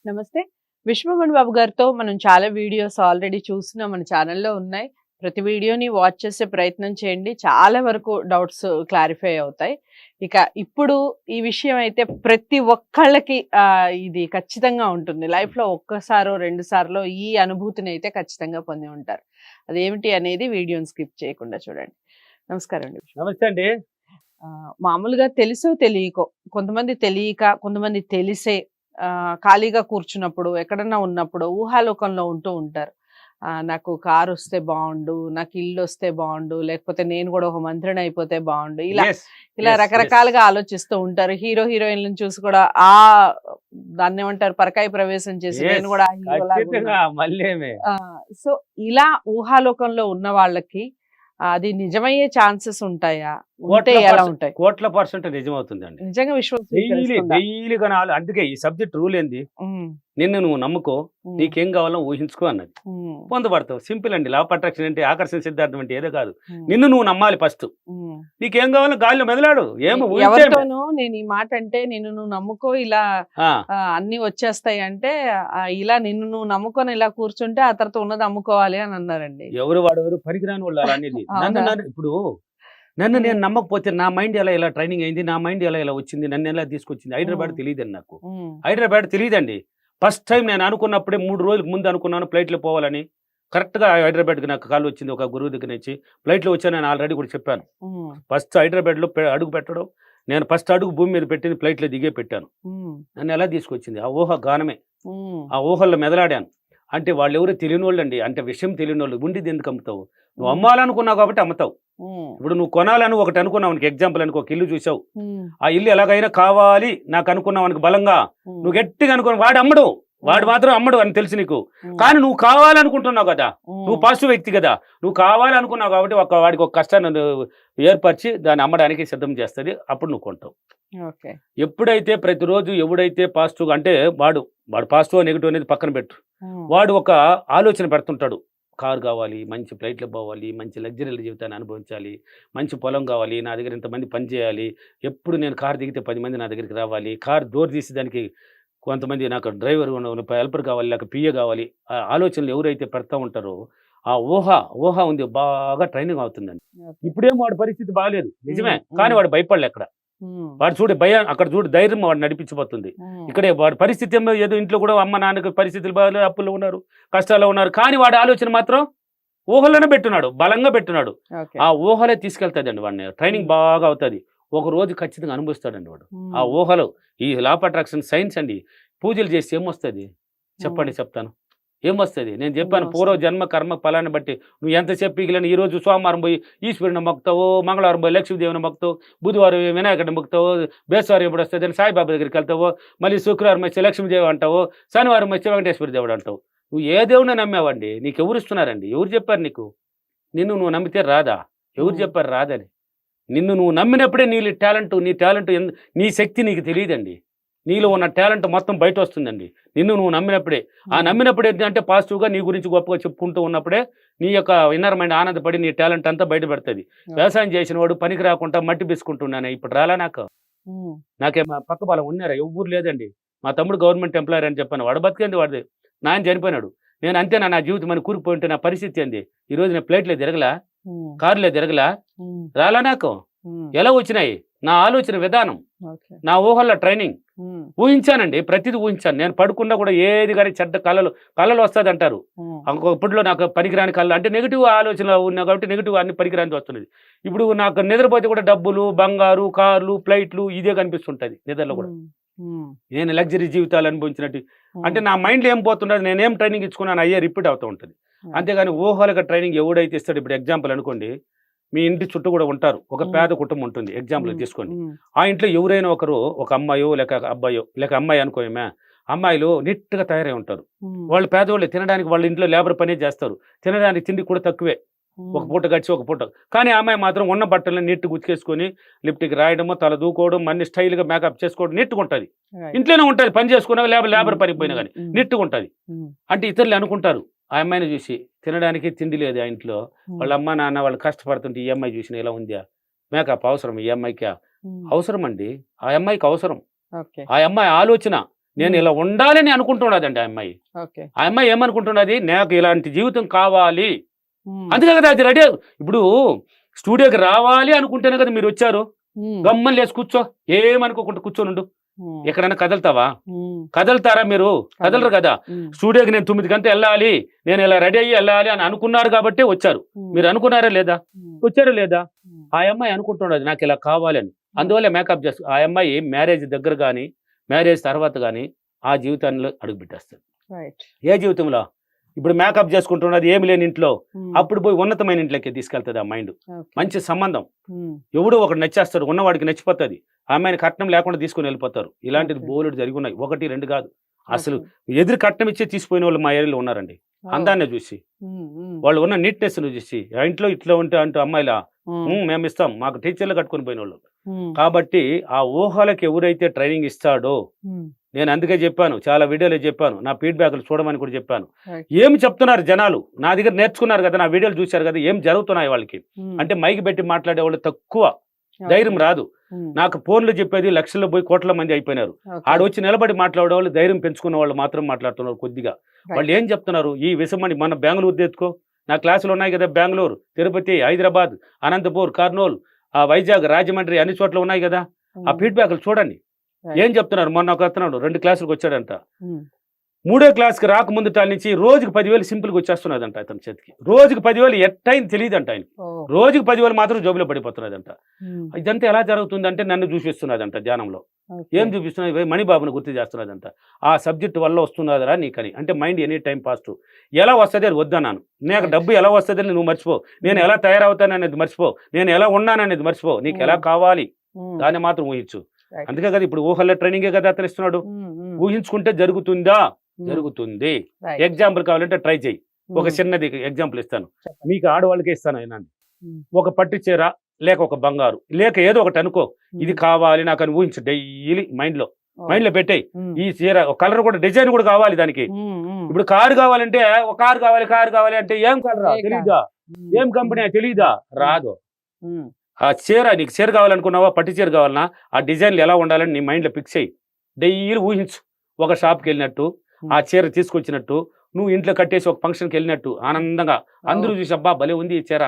నమస్తే. విశ్వమణి బాబు గారితో మనం చాలా వీడియోస్ ఆల్రెడీ చూస్తున్నాం. మన ఛానల్‌లో ఉన్నాయి. ప్రతి వీడియోని వాచ్ చేసే ప్రయత్నం చేయండి. చాలా వరకు డౌట్స్ క్లారిఫై అవుతాయి. ఇక ఇప్పుడు ఈ విషయం అయితే ప్రతి ఒక్కళ్ళకి ఇది ఖచ్చితంగా ఉంటుంది. లైఫ్‌లో ఒక్కసారో, రెండు సార్లో ఈ అనుభూతిని అయితే ఖచ్చితంగా పొంది ఉంటారు. అదేమిటి అనేది వీడియోని స్కిప్ చేయకుండా చూడండి. నమస్కారం అండి. నమస్తే అండి. మామూలుగా తెలుసో తెలియకో, కొంతమంది తెలియక, కొంతమంది తెలిసే ఖాళీగా కూర్చున్నప్పుడు, ఎక్కడన్నా ఉన్నప్పుడు ఊహాలోకంలో ఉంటూ ఉంటారు. నాకు కారు వస్తే బాగుండు, నాకు ఇల్లు వస్తే బాగుండు, లేకపోతే నేను కూడా ఒక మంత్రిని అయిపోతే బాగుండు, ఇలా Yes, ఇలా yes, రకరకాలుగా ఆలోచిస్తూ ఉంటారు. హీరో హీరోయిన్లను చూసి కూడా దాన్ని ఏమంటారు, పరకాయ ప్రవేశం చేసి yes. నేను కూడా ఆ హీరోలాగా ఉన్నా. ఖచ్చితంగా మళ్ళేమే. సో ఇలా ఊహాలోకంలో ఉన్న వాళ్ళకి అది నిజమయ్యే ఛాన్సెస్ ఉంటాయా? ఉంటే ఎలా ఉంటాయి? కోట్ల పర్సెంట్ నిజమవుతుందండి. నిజంగా విశ్వాసం డైలీ తెలుస్తుందా? డైలీ కొనాలి. అందుకే ఈ సబ్జెక్ట్ రూల్ ఏంది, నిన్ను నువ్వు నమ్ముకో, నీకేం కావాలో ఊహించుకో అన్నది. పొందబడతావు. సింపుల్ అండి. లా ఆఫ్ అట్రాక్షన్ అంటే ఆకర్షణ సిద్ధార్థం అంటే ఏదో కాదు. నిన్ను నువ్వు నమ్మాలి ఫస్ట్. నీకేం కావాలో గాలిలో మెదలాడు. ఏమో ఎవరితోనూ నేను ఈ మాట అంటే నిన్ను నువ్వు నమ్ముకో, ఇలా అన్ని వచ్చేస్తాయి అంటే ఇలా నిన్ను నువ్వు నమ్ముకొని ఇలా కూర్చుంటే ఆ తర్వాత ఉన్నది అమ్ముకోవాలి అని అన్నారండి. ఎవరు వాడెవరు పనికిరాని వాళ్ళు అలా అనేది. ఇప్పుడు నన్ను నేను నమ్మకపోతే నా మైండ్ ఎలా ఇలా ట్రైనింగ్ అయింది, నా మైండ్ ఎలా ఇలా వచ్చింది, నన్ను ఎలా తీసుకొచ్చింది. హైదరాబాద్ తెలియదండి నాకు. హైదరాబాద్ తెలియదండి. ఫస్ట్ టైం నేను అనుకున్నప్పుడే 3 రోజులకు ముందు అనుకున్నాను ఫ్లైట్లో పోవాలని. కరెక్ట్గా హైదరాబాద్కి నాకు కాల్ వచ్చింది ఒక గురువు దగ్గర నుంచి. ఫ్లైట్లో వచ్చాను, నేను ఆల్రెడీ కూడా చెప్పాను. ఫస్ట్ హైదరాబాద్లో అడుగు పెట్టడం, నేను ఫస్ట్ అడుగు భూమి మీద పెట్టింది ఫ్లైట్లో దిగే పెట్టాను. నన్ను ఎలా తీసుకొచ్చింది ఆ ఊహ గానమే. ఆ ఊహల్లో మెదలాడాను. అంటే వాళ్ళు ఎవరు తెలియని వాళ్ళు అండి. అంటే విషయం తెలియని వాళ్ళు. ఉండిది ఎందుకు అమ్ముతావు? నువ్వు అమ్మాలనుకున్నావు కాబట్టి అమ్ముతావు. ఇప్పుడు నువ్వు కొనాలని ఒకటి అనుకున్నావు, ఎగ్జాంపుల్ అనుకో, ఒక ఇల్లు చూసావు, ఆ ఇల్లు ఎలాగైనా కావాలి నాకు అనుకున్నావు బలంగా, నువ్వు గట్టిగా అనుకున్నావు, వాడు అమ్మడు, వాడు మాత్రం అమ్మడు అని తెలుసు నీకు. కానీ నువ్వు కావాలనుకుంటున్నావు కదా, నువ్వు పాజిటివ్ వ్యక్తి కదా, నువ్వు కావాలనుకున్నావు కాబట్టి వాడికి ఒక కష్టాన్ని ఏర్పరిచి దాన్ని అమ్మడానికి సిద్ధం చేస్తుంది. అప్పుడు నువ్వు కొంటావు. ఎప్పుడైతే ప్రతిరోజు ఎవడైతే పాజిటివ్ అంటే వాడు పాజిటివ్ నెగిటివ్ అనేది పక్కన పెట్టు, వాడు ఒక ఆలోచన పెడుతుంటాడు. కారు కావాలి, మంచి ఫ్లైట్లో పోవాలి, మంచి లగ్జరీల జీవితాన్ని అనుభవించాలి, మంచి పొలం కావాలి, నా దగ్గర ఇంతమంది పని చేయాలి, ఎప్పుడు నేను కారు దిగితే 10 మంది నా దగ్గరికి రావాలి, కారు డోర్ తీసి దానికి కొంతమంది నాకు డ్రైవర్ హెల్పర్ కావాలి, నాకు పిఏ కావాలి. ఆ ఆలోచనలు ఎవరైతే పెడతా ఉంటారో ఆ ఊహ ఉంది, బాగా ట్రైనింగ్ అవుతుందండి. ఇప్పుడేమో వాడి పరిస్థితి బాగాలేదు నిజమే, కానీ వాడు భయపడలే. ఎక్కడ వాడు చూడు భయం, అక్కడ చూడు ధైర్యం వాడు నడిపించిపోతుంది. ఇక్కడే వాడి పరిస్థితి ఏదో ఇంట్లో కూడా అమ్మ నాన్నకి పరిస్థితులు బాగా అప్పుల్లో ఉన్నారు, కష్టాల్లో ఉన్నారు, కానీ వాడి ఆలోచన మాత్రం ఊహలోనే పెట్టున్నాడు, బలంగా పెట్టున్నాడు. ఆ ఊహలే తీసుకెళ్తాదండి వాడిని. ట్రైనింగ్ బాగా అవుతుంది. ఒక రోజు ఖచ్చితంగా అనుభవిస్తాడండి వాడు ఆ ఊహలో. ఈ లా ఆఫ్ అట్రాక్షన్ సైన్స్ అండి. పూజలు చేసి ఏమొస్తుంది చెప్పండి, చెప్తాను ఏమొస్తుంది. నేను చెప్పాను, పూర్వ జన్మ కర్మ ఫలాన్ని బట్టి నువ్వు ఎంత చెప్పిగలని. ఈరోజు సోమవారం పోయి ఈశ్వరుని మొక్కుతావు, మంగళవారం పోయి లక్ష్మీదేవిని మొక్కుతావు, బుధవారం వినాయకుడిని మొక్కుతావు, బేస్వారం ఎప్పుడు వస్తుంది అని సాయిబాబా దగ్గరికి వెళ్తావు, మళ్ళీ శుక్రవారం వచ్చి లక్ష్మీదేవి అంటావు, శనివారం వచ్చి వెంకటేశ్వర దేవుడు అంటావు. నువ్వు ఏ దేవుడిని నమ్మావండి? నీకు ఎవరు ఇస్తున్నారండి? ఎవరు చెప్పారు నీకు? నిన్ను నువ్వు నమ్మితే రాదా? ఎవరు చెప్పారు రాదని? నిన్ను నువ్వు నమ్మినప్పుడే నీ టాలెంట్ నీ శక్తి నీకు తెలియదండి. నీలో ఉన్న టాలెంట్ మొత్తం బయట వస్తుందండి నిన్ను నువ్వు నమ్మినప్పుడే. ఆ నమ్మినప్పుడు ఏంటంటే పాజిటివ్గా నీ గురించి గొప్పగా చెప్పుకుంటూ ఉన్నప్పుడే నీ యొక్క ఇన్నర్ మైండ్ ఆనందపడి నీ టాలెంట్ అంతా బయట పెడుతుంది. వ్యవసాయం చేసిన వాడు పనికి రాకుండా మట్టి బిసుకుంటున్నాను. ఇప్పుడు రాలా నాకే పక్క బలం ఉన్నారా? ఎవరు లేదండి. మా తమ్ముడు గవర్నమెంట్ ఎంప్లాయర్ అని చెప్పాను, వాడు బతికేంది, వాడిది నాయన చనిపోయినాడు. నేను అంతేనా, నా జీవితం అని కూరుకుపోయింటే నా పరిస్థితి ఏంది? ఈరోజు నేను ఫ్లైట్లో తిరగలా, కారులో తిరగలా, రాలా నాకు. ఎలా వచ్చినాయి? నా ఆలోచన విధానం, నా ఊహల్లో ట్రైనింగ్. ఊహించానండి, ప్రతిదీ ఊహించాను. నేను పడుకున్నా కూడా ఏది కానీ చెడ్డ కళలు వస్తుంది అంటారు. ఇప్పట్లో నాకు పనికిరాని కళలు అంటే నెగిటివ్ ఆలోచన ఉన్నా కాబట్టి నెగిటివ్ అన్ని పనికిరాని వస్తున్నది. ఇప్పుడు నాకు నిద్రపోతే కూడా డబ్బులు, బంగారు, కార్లు, ఫ్లైట్లు ఇదే కనిపిస్తుంటది నిద్రలో కూడా. నేను లగ్జరీ జీవితాలు అనుభవించినట్టు అంటే నా మైండ్లో ఏం పోతున్నది, నేనేం ట్రైనింగ్ ఇచ్చుకున్నాను అయ్యే రిపీట్ అవుతూ ఉంటుంది. అంతేగాని ఊహలుగా ట్రైనింగ్ ఎవడైతే ఇస్తాడు. ఇప్పుడు ఎగ్జాంపుల్ అనుకోండి, మీ ఇంటి చుట్టూ కూడా ఉంటారు, ఒక పేద కుటుంబం ఉంటుంది ఎగ్జాంపుల్ తీసుకోండి. ఆ ఇంట్లో ఎవరైనా ఒకరు, ఒక అమ్మాయో లేక అబ్బాయో లేక అమ్మాయి అనుకోమే, అమ్మాయిలు నీట్గా తయారై ఉంటారు. వాళ్ళు పేదవాళ్ళు, తినడానికి వాళ్ళ ఇంట్లో లేబర్ పనే చేస్తారు, తినడానికి తిండి కూడా తక్కువే, ఒక పూట గడిచి ఒక పూట. కానీ ఆ అమ్మాయి మాత్రం ఉన్న బట్టలను నీట్గా ఉతికేసుకొని లిప్టిక్ రాయడము, తల దూకోవడం, అన్ని స్టైల్గా మేకప్ చేసుకోవడం నీట్గా ఉంటుంది. ఇంట్లోనే ఉంటుంది, పని చేసుకున్నా లేబర్ పనికి పోయినా కానీ నీట్గా ఉంటుంది. అంటే ఇతరులు అనుకుంటారు ఆ అమ్మాయిని చూసి, తినడానికి తిండి లేదు ఆ ఇంట్లో, వాళ్ళ అమ్మ నాన్న వాళ్ళు కష్టపడుతుంటే ఈ అమ్మాయి చూసిన ఎలా ఉందా, మేకప్ అవసరం ఈ అమ్మాయికి? అవసరం అండి, ఆ అమ్మాయికి అవసరం. ఆ అమ్మాయి ఆలోచన నేను ఇలా ఉండాలని అనుకుంటున్నదండి ఆ అమ్మాయి. ఓకే. ఆ అమ్మాయి ఏమనుకుంటున్నది, నాకు ఇలాంటి జీవితం కావాలి. అందుకే కదా అది రెడీ. ఇప్పుడు స్టూడియోకి రావాలి అనుకుంటేనే కదా మీరు వచ్చారు. గమ్మని లేచి కూర్చో, ఏమనుకోకుండా కూర్చొని ఉండు. ఎక్కడైనా కదలుతావా? కదలుతారా మీరు? కదలరు కదా. స్టూడియోకి నేను 9 గంటలు వెళ్ళాలి, నేను ఇలా రెడీ అయ్యి వెళ్ళాలి అని అనుకున్నారు కాబట్టి వచ్చారు. మీరు అనుకున్నారా లేదా? వచ్చారా లేదా? ఆ అమ్మాయి అనుకుంటున్నది నాకు ఇలా కావాలి అని. అందువల్ల మేకప్ చేస్తూ ఆ అమ్మాయి మ్యారేజ్ దగ్గర కానీ మ్యారేజ్ తర్వాత కానీ ఆ జీవితంలో అడుగుపెట్టేస్తుంది. ఏ జీవితంలో? ఇప్పుడు మేకప్ చేసుకుంటున్నది ఏమి లేని ఇంట్లో, అప్పుడు పోయి ఉన్నతమైన ఇంట్లోకి తీసుకెళ్తుంది ఆ మైండ్. మంచి సంబంధం, ఎవడో ఒకటి నచ్చేస్తాడు, ఉన్నవాడికి నచ్చిపోతుంది, ఆ అమ్మాయిని కట్నం లేకుండా తీసుకుని వెళ్ళిపోతారు. ఇలాంటిది బోలెడు జరిగి ఉన్నాయి, 1, 2 కాదు. అసలు ఎదురు కట్నం ఇచ్చే తీసుకుపోయిన వాళ్ళు మా ఏరియాలో ఉన్నారండి. అందాన్ని చూసి, వాళ్ళు ఉన్న నీట్నెస్ చూసి, ఆ ఇంట్లో ఇట్లా ఉంటే అంటూ అమ్మాయిలా మేము ఇస్తాం, మాకు టీచర్లు కట్టుకుని పోయిన వాళ్ళు. కాబట్టి ఆ ఊహలకు ఎవరైతే ట్రైనింగ్ ఇస్తాడో, నేను అందుకే చెప్పాను, చాలా వీడియోలో చెప్పాను, నా ఫీడ్బ్యాక్లు చూడమని కూడా చెప్పాను. ఏం చెప్తున్నారు జనాలు, నా దగ్గర నేర్చుకున్నారు కదా, నా వీడియోలు చూశారు కదా, ఏం జరుగుతున్నాయి వాళ్ళకి అంటే మైక్ పెట్టి మాట్లాడే వాళ్ళు తక్కువ, ధైర్యం రాదు. నాకు ఫోన్లు చెప్పేది లక్షల్లో పోయి కోట్ల మంది అయిపోయినారు. ఆడొచ్చి నిలబడి మాట్లాడే వాళ్ళు, ధైర్యం పెంచుకున్న వాళ్ళు మాత్రం మాట్లాడుతున్నారు కొద్దిగా. వాళ్ళు ఏం చెప్తున్నారు, ఈ విషమని మన బెంగళూరు తెచ్చుకో, నా క్లాసులు ఉన్నాయి కదా, బెంగళూరు, తిరుపతి, హైదరాబాద్, అనంతపూర్, కర్నూలు, వైజాగ్, రాజమండ్రి, అన్ని చోట్ల ఉన్నాయి కదా, ఆ ఫీడ్బ్యాక్లు చూడండి. ఏం చెప్తున్నారు, మొన్న ఒక అతను 2 క్లాసులకు వచ్చాడంట, 3వ క్లాస్కి రాకముందు నుంచి రోజుకి 10,000 సింపుల్గా వచ్చేస్తున్నదంట అతని చేతికి. రోజుకి 10,000 ఎట్టయింది తెలియదంట ఆయన, రోజుకి 10,000 మాత్రం జోబులో పడిపోతున్నదంట. ఇదంతా ఎలా జరుగుతుందంటే నన్ను చూపిస్తున్నదంట ధ్యానంలో. ఏం చూపిస్తున్నది, మణిబాబును గుర్తు చేస్తున్నదంట. ఆ సబ్జెక్ట్ వల్ల వస్తున్నదరా నీకని. అంటే మైండ్ ఎనీ టైం పాజిటివ్. ఎలా వస్తుంది అని వద్దన్నాను, నాకు డబ్బు ఎలా వస్తుందని నువ్వు మర్చిపో, నేను ఎలా తయారవుతాననేది మర్చిపో, నేను ఎలా ఉన్నాననేది మర్చిపో, నీకు ఎలా కావాలి దాన్ని మాత్రం ఊహించు. అందుకే కదా ఇప్పుడు ఊహల్లో ట్రైనింగే కదా అతను ఇస్తున్నాడు. ఊహించుకుంటే జరుగుతుందా? జరుగుతుంది. ఎగ్జాంపుల్ కావాలంటే ట్రై చేయి. ఒక చిన్నది ఎగ్జాంపుల్ ఇస్తాను మీకు, ఆడవాళ్ళకే ఇస్తాను. అయినా ఒక పట్టు చీర లేక ఒక బంగారు లేక ఏదో ఒకటి అనుకో, ఇది కావాలి నాకు అని ఊహించు. డైలీ మైండ్ లో పెట్టాయి. ఈ చీర కలర్ కూడా, డిజైన్ కూడా కావాలి దానికి. ఇప్పుడు కారు కావాలంటే ఒక కారు కావాలి అంటే ఏం కలరా తెలీదా, ఏం కంపెనీ తెలీదా, రాదు. ఆ చీర, నీకు చీర కావాలనుకున్నావా, పట్టు చీర కావాలన్నా, ఆ డిజైన్లు ఎలా ఉండాలని నీ మైండ్లో ఫిక్స్ అయ్యి డైలీ ఊహించు. ఒక షాప్కి వెళ్ళినట్టు, ఆ చీర తీసుకొచ్చినట్టు, నువ్వు ఇంట్లో కట్టేసి ఒక ఫంక్షన్కి వెళ్ళినట్టు ఆనందంగా అందరూ చూసి అబ్బా భలే ఉంది ఈ చీర,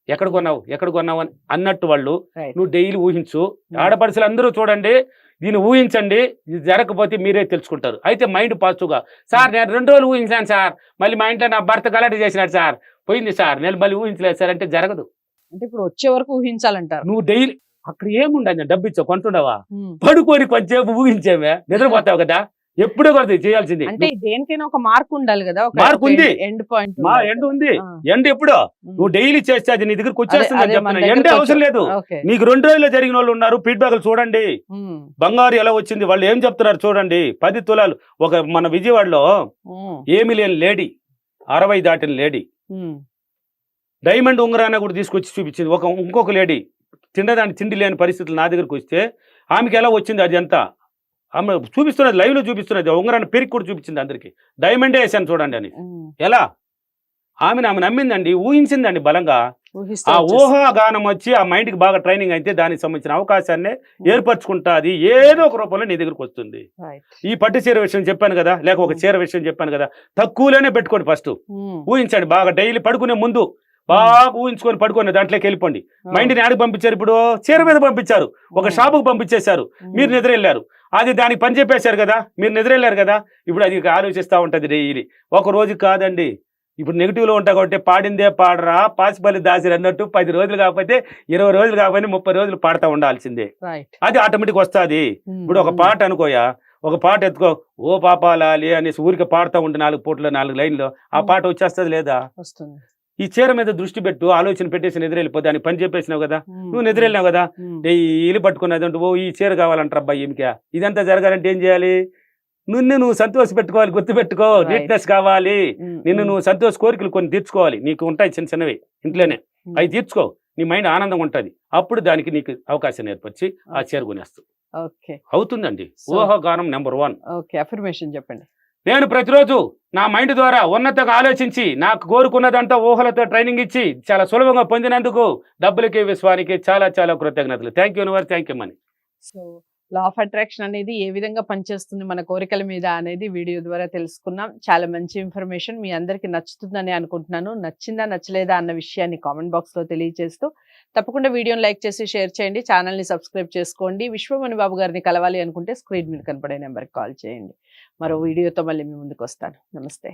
ఎక్కడ కొన్నావు అని అన్నట్టు వాళ్ళు నువ్వు డైలీ ఊహించు. ఆడపడుచులు అందరూ చూడండి, దీన్ని ఊహించండి, ఇది జరగకపోతే మీరే తెలుసుకుంటారు. అయితే మైండ్ పాజిటివ్గా, సార్ నేను 2 రోజులు ఊహించాను సార్, మళ్ళీ మా ఇంట్లో నా భర్త గలాట చేసినాడు సార్, పోయింది సార్, నేను మళ్ళీ ఊహించలేదు సార్ అంటే జరగదు. అంటే ఇప్పుడు వచ్చే వరకు ఊహించాలంటారు. నువ్వు డైలీ అక్కడ ఏముండదు, డబ్బు ఇచ్చావు కొంటుండవా, పడుకొని కొంచెంసేపు ఊహించేవే, నిద్రపోతావు కదా, ఎప్పుడో కూడా చేయాల్సింది. అంటే దేనికైనా ఒక మార్క్ ఉండాలి కదా, మార్క్ ఉంది, ఎండ్ పాయింట్. మా ఎండ్ ఉంది. ఎండ్ ఎప్పుడో నువ్వు డైలీ చేస్తే అది నీ దగ్గరకు వచ్చేస్తుంది చెప్తున్నా. ఎండ్ అవసరం లేదు. నీకు 2 రోజుల్లో జరిగిన వాళ్ళు ఉన్నారు, ఫీడ్బ్యాక్లు చూడండి. బంగారు ఎలా వచ్చింది, వాళ్ళు ఏం చెప్తున్నారు చూడండి. 10 తులాలు ఒక మన విజయవాడలో ఏమి లేని లేడీ, 60 దాటిన లేడీ, డైమండ్ ఉంగరాన్ని కూడా తీసుకొచ్చి చూపించింది. ఇంకొక లేడీ తినడానికి తిండి లేని పరిస్థితులు నా దగ్గరకు వస్తే ఆమెకి ఎలా వచ్చింది అది అంతా ఆమె చూపిస్తున్నది, లైవ్ లో చూపిస్తున్నది. ఉంగరాన్ని పెరిగి కూడా చూపించింది అందరికి, డైమండే వేసాను చూడండి అని. ఎలా ఆమె నమ్మిందండి, ఊహించిందండి బలంగా. ఆ ఊహాగానం వచ్చి ఆ మైండ్ కి బాగా ట్రైనింగ్ అయితే దానికి సంబంధించిన అవకాశాన్ని ఏర్పరచుకుంటాది, ఏదో ఒక రూపంలో నీ దగ్గరకు వస్తుంది. ఈ పట్టు చీర విషయం చెప్పాను కదా, లేక ఒక చీర విషయం చెప్పాను కదా, తక్కువలోనే పెట్టుకోండి. ఫస్ట్ ఊహించండి బాగా, డైలీ పడుకునే ముందు బాగా ఊహించుకొని పడుకొని దాంట్లోకి వెళ్ళిపోండి. మైండ్ని ఆడికి పంపించారు, ఇప్పుడు చీర మీద పంపించారు, ఒక షాపుకు పంపించేశారు, మీరు నిద్ర వెళ్ళారు, అది దానికి పని చెప్పేశారు కదా, మీరు నిద్ర వెళ్ళారు కదా, ఇప్పుడు అది ఆలోచిస్తూ ఉంటుంది డైలీ. ఒక రోజు కాదండి, ఇప్పుడు నెగిటివ్లో ఉంటా కాబట్టి పాడిందే పాడరా పాసిపల్లి దాసిరు అన్నట్టు 10 రోజులు కాకపోతే 20 రోజులు కాకపోతే 30 రోజులు పాడుతూ ఉండాల్సిందే, అది ఆటోమేటిక్ వస్తుంది. ఇప్పుడు ఒక పాట అనుకోయా, ఒక పాట ఎత్తుకో, ఓ పాపాలాలి అనేసి ఊరికి పాడుతూ ఉంటే 4 పూటలు 4 లైన్లో ఆ పాట వచ్చేస్తుంది లేదా? ఈ చీర మీద దృష్టి పెట్టు, ఆలోచన పెట్టేసి నిద్ర వెళ్ళిపోతే దానికి పని చెప్పేసినావు కదా, నువ్వు నిద్ర వెళ్ళినావు కదా, ఇల్లు పట్టుకున్నది అంటే ఓ ఈ చీర కావాలంటారు అబ్బాయి ఏమికా. ఇదంతా జరగాలంటే ఏం చేయాలి, నువ్వు సంతోష పెట్టుకోవాలి, గుర్తు పెట్టుకో, నీట్నెస్ కావాలి, నువ్వు సంతోష కోరికలు కొన్ని తీర్చుకోవాలి. నీకు ఉంటాయి చిన్న చిన్నవి ఇంట్లోనే, అవి తీర్చుకో, నీ మైండ్ ఆనందంగా ఉంటుంది. అప్పుడు దానికి నీకు అవకాశం ఏర్పరిచి ఆ చీర కొనేస్తావు. అవుతుందండి. ఊహాగానం నెంబర్ 1. అఫర్మేషన్ చెప్పండి. నేను ప్రతిరోజు నా మైండ్ ద్వారా ఉన్నతంగా ఆలోచించి నాకు కోరుకున్నదంతా ఊహలతో ట్రైనింగ్ ఇచ్చి చాలా సులభంగా పొందినందుకు డబ్బులకి విశ్వానికి చాలా చాలా కృతజ్ఞతలు. Thank you universe, thank you money. So law of attraction అనేది ఏ విధంగా పనిచేస్తుంది మన కోరికల మీద అనేది వీడియో ద్వారా తెలుసుకున్నాం. చాలా మంచి ఇన్ఫర్మేషన్ మీ అందరికీ నచ్చుతుందని అనుకుంటున్నాను. నచ్చిందా నచ్చలేదా అన్న విషయాన్ని కామెంట్ బాక్స్లో తెలియజేస్తూ తప్పకుండా వీడియోని లైక్ చేసి షేర్ చేయండి. ఛానల్ని సబ్స్క్రైబ్ చేసుకోండి. విశ్వమణి బాబు గారిని కలవాలి అనుకుంటే స్క్రీన్ మీద కనపడే నెంబర్కి కాల్ చేయండి. మరో వీడియోతో మళ్ళీ మీ ముందుకు వస్తాను. నమస్తే.